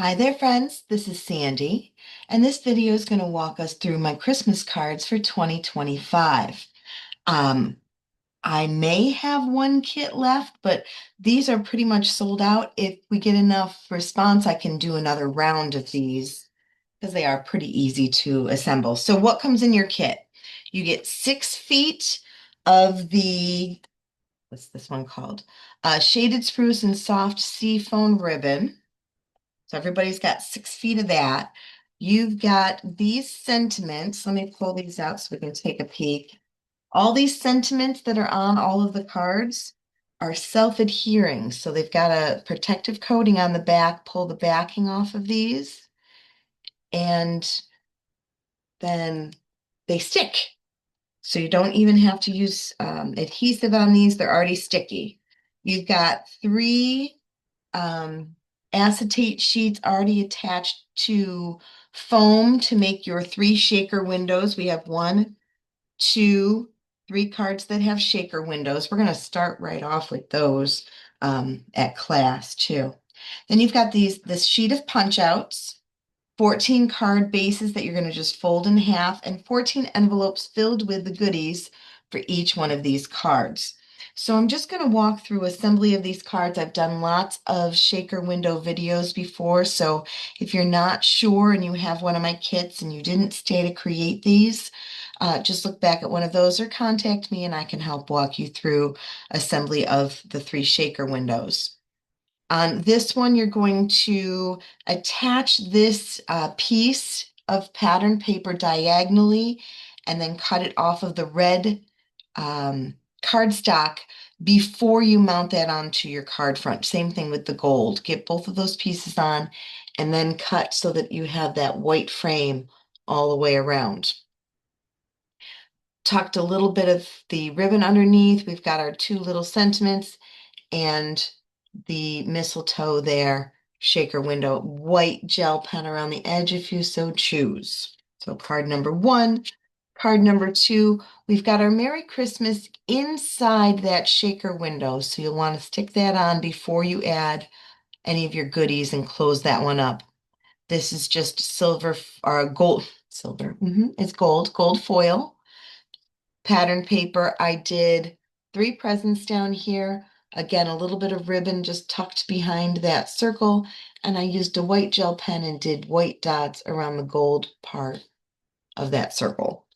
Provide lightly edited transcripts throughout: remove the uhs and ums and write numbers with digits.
Hi there, friends. This is Sandy, and this video is going to walk us through my Christmas cards for 2025. Um, I may have one kit left, but these are pretty much sold out. If we get enough response, I can do another round of these because they are pretty easy to assemble. So what comes in your kit? You get 6 feet of what's this one called? Shaded spruce and soft seafoam ribbon. So everybody's got 6 feet of that. You've got these sentiments. Let me pull these out so we can take a peek. All these sentiments that are on all of the cards are self-adhering. So they've got a protective coating on the back. Pull the backing off of these, and then they stick. So you don't even have to use adhesive on these. They're already sticky. You've got three acetate sheets already attached to foam to make your 3 shaker windows. We have 1, 2, 3 cards that have shaker windows. We're going to start right off with those at class too. Then you've got this sheet of punch outs, 14 card bases that you're going to just fold in half, and 14 envelopes filled with the goodies for each one of these cards. So I'm just going to walk through assembly of these cards. I've done lots of shaker window videos before, so if you're not sure and you have one of my kits and you didn't stay to create these, just look back at one of those or contact me and I can help walk you through assembly of the 3 shaker windows. On this one, you're going to attach this piece of pattern paper diagonally and then cut it off of the red cardstock before you mount that onto your card front. Same thing with the gold. Get both of those pieces on and then cut so that you have that white frame all the way around. Tucked a little bit of the ribbon underneath. We've got our 2 little sentiments and the mistletoe there, shaker window, white gel pen around the edge if you so choose. So card number 1. Card number 2, we've got our Merry Christmas inside that shaker window. So you'll want to stick that on before you add any of your goodies and close that one up. This is just silver or gold, silver. It's gold foil pattern paper. I did 3 presents down here. Again, a little bit of ribbon just tucked behind that circle. And I used a white gel pen and did white dots around the gold part of that circle.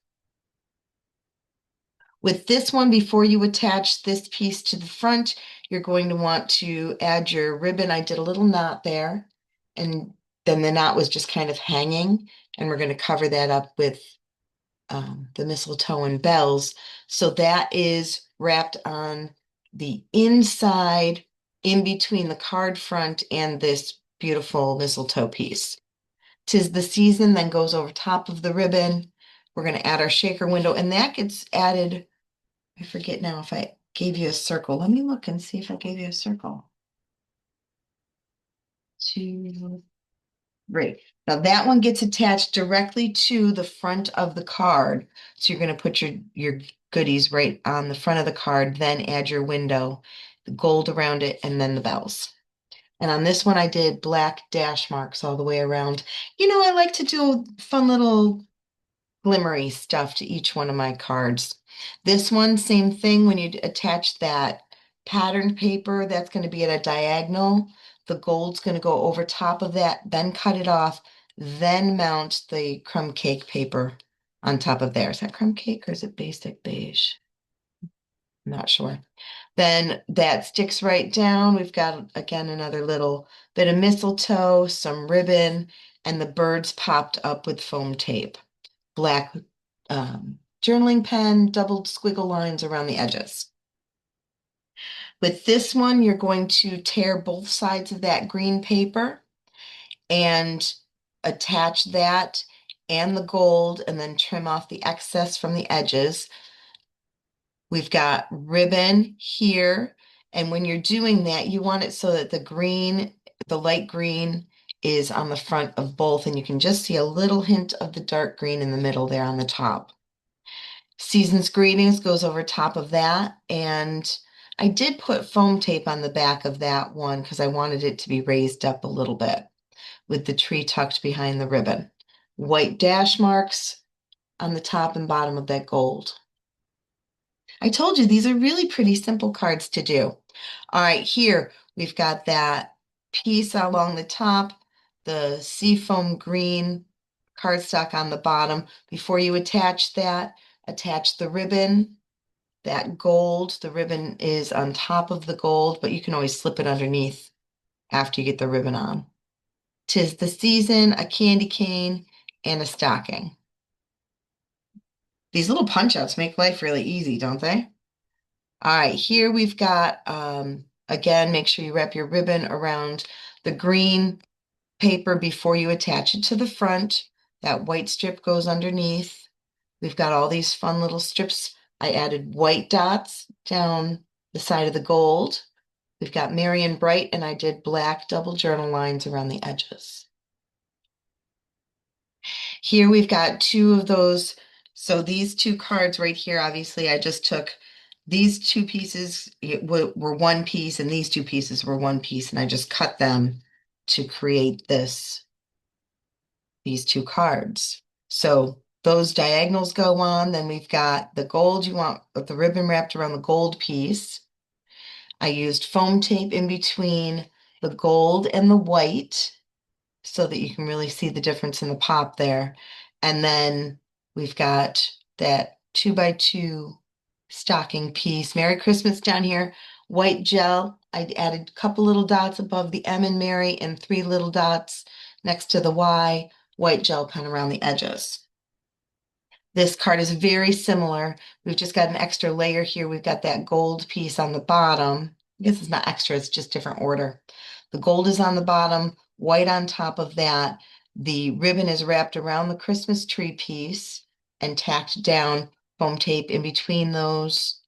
With this one, before you attach this piece to the front, you're going to want to add your ribbon. I did a little knot there, and then the knot was just kind of hanging, and we're going to cover that up with the mistletoe and bells. So that is wrapped on the inside in between the card front and this beautiful mistletoe piece. 'Tis the season then goes over top of the ribbon. We're going to add our shaker window, and that gets added. I forget now if I gave you a circle. Let me look and see if I gave you a circle. 2, Great. Now that one gets attached directly to the front of the card. So you're going to put your goodies right on the front of the card, then add your window, the gold around it, and then the bells. And on this one, I did black dash marks all the way around. I like to do fun little glimmery stuff to each one of my cards. This one, same thing. When you attach that patterned paper, that's going to be at a diagonal. The gold's going to go over top of that, then cut it off, then mount the crumb cake paper on top of there. Is that crumb cake or is it basic beige? I'm not sure. Then that sticks right down. We've got, again, another little bit of mistletoe, some ribbon, and the birds popped up with foam tape. Black journaling pen, doubled squiggle lines around the edges. With this one, you're going to tear both sides of that green paper and attach that and the gold and then trim off the excess from the edges. We've got ribbon here. And when you're doing that, you want it so that the light green is on the front of both. And you can just see a little hint of the dark green in the middle there on the top. Season's Greetings goes over top of that. And I did put foam tape on the back of that one because I wanted it to be raised up a little bit. with the tree tucked behind the ribbon. White dash marks on the top and bottom of that gold. I told you these are really pretty simple cards to do. All right, here we've got that piece along the top, the seafoam green cardstock on the bottom. Before you attach that, attach the ribbon, that gold. The ribbon is on top of the gold, but you can always slip it underneath after you get the ribbon on. 'Tis the season, a candy cane, and a stocking. These little punch outs make life really easy, don't they? All right, here we've got, again, make sure you wrap your ribbon around the green paper before you attach it to the front. That white strip goes underneath. We've got all these fun little strips. I added white dots down the side of the gold. We've got Merry and Bright, and I did black double journal lines around the edges. Here we've got two of those. So these two cards right here, obviously, I just took these two pieces were one piece, and these two pieces were one piece, and I just cut them to create these two cards. So those diagonals go on. Then we've got the gold, you want the ribbon wrapped around the gold piece. I used foam tape in between the gold and the white so that you can really see the difference in the pop there. And then we've got that 2x2 stocking piece. Merry Christmas down here. White gel. I added a couple little dots above the M in Merry and 3 little dots next to the Y. White gel pen around the edges. This card is very similar. We've just got an extra layer here. We've got that gold piece on the bottom. I guess it's not extra, it's just different order. The gold is on the bottom, white on top of that. The ribbon is wrapped around the Christmas tree piece and tacked down, foam tape in between those.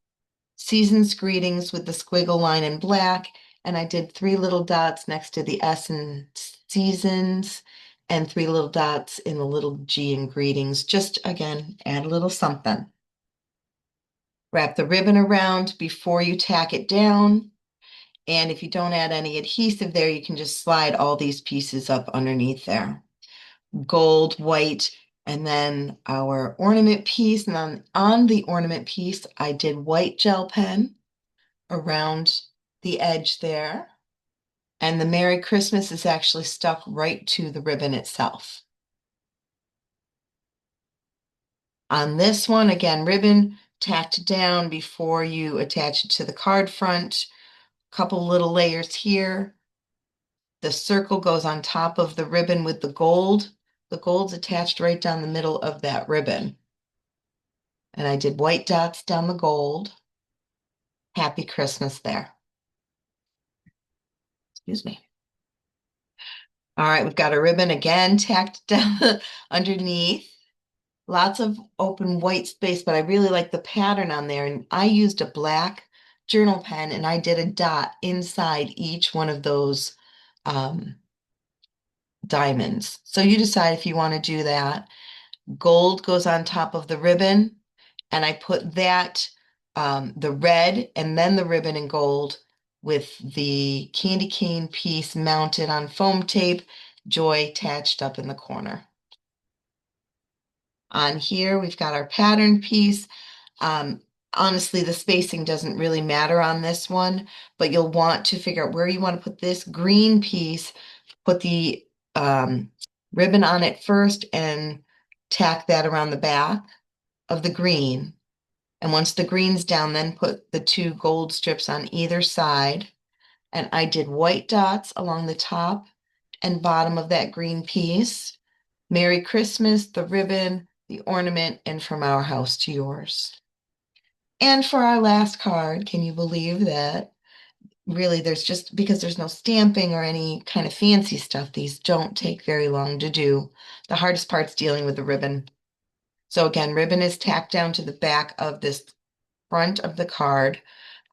Season's greetings with the squiggle line in black. And I did 3 little dots next to the S in seasons and 3 little dots in the little G in greetings. Just again, add a little something. Wrap the ribbon around before you tack it down. And if you don't add any adhesive there, you can just slide all these pieces up underneath there. Gold, white, and then our ornament piece. And then on the ornament piece, I did white gel pen around the edge there. And the Merry Christmas is actually stuck right to the ribbon itself. On this one, again, ribbon tacked down before you attach it to the card front. Couple little layers here. The circle goes on top of the ribbon with the gold. The gold's attached right down the middle of that ribbon. And I did white dots down the gold. Happy Christmas there. Excuse me. All right, we've got a ribbon again tacked down underneath. Lots of open white space, but I really like the pattern on there. And I used a black journal pen and I did a dot inside each one of those diamonds. So you decide if you want to do that. Gold goes on top of the ribbon, and I put that, the red and then the ribbon in gold with the candy cane piece mounted on foam tape, joy attached up in the corner. On here, we've got our pattern piece. Honestly, the spacing doesn't really matter on this one, but you'll want to figure out where you want to put this green piece, put the ribbon on it first and tack that around the back of the green. And once the green's down, then put the 2 gold strips on either side. And I did white dots along the top and bottom of that green piece. Merry Christmas, the ribbon, the ornament, and from our house to yours. And for our last card, can you believe that? Really, there's just, because there's no stamping or any kind of fancy stuff, these don't take very long to do. The hardest part's dealing with the ribbon. So again, ribbon is tacked down to the back of this front of the card.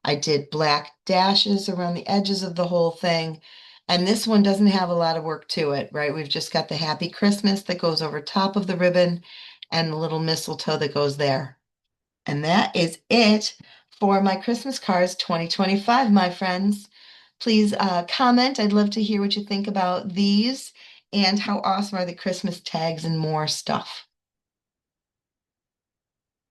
I did black dashes around the edges of the whole thing. And this one doesn't have a lot of work to it, right? We've just got the Happy Christmas that goes over top of the ribbon and the little mistletoe that goes there. And that is it for my Christmas cards 2025, my friends. Please comment. I'd love to hear what you think about these. And how awesome are the Christmas tags and more stuff?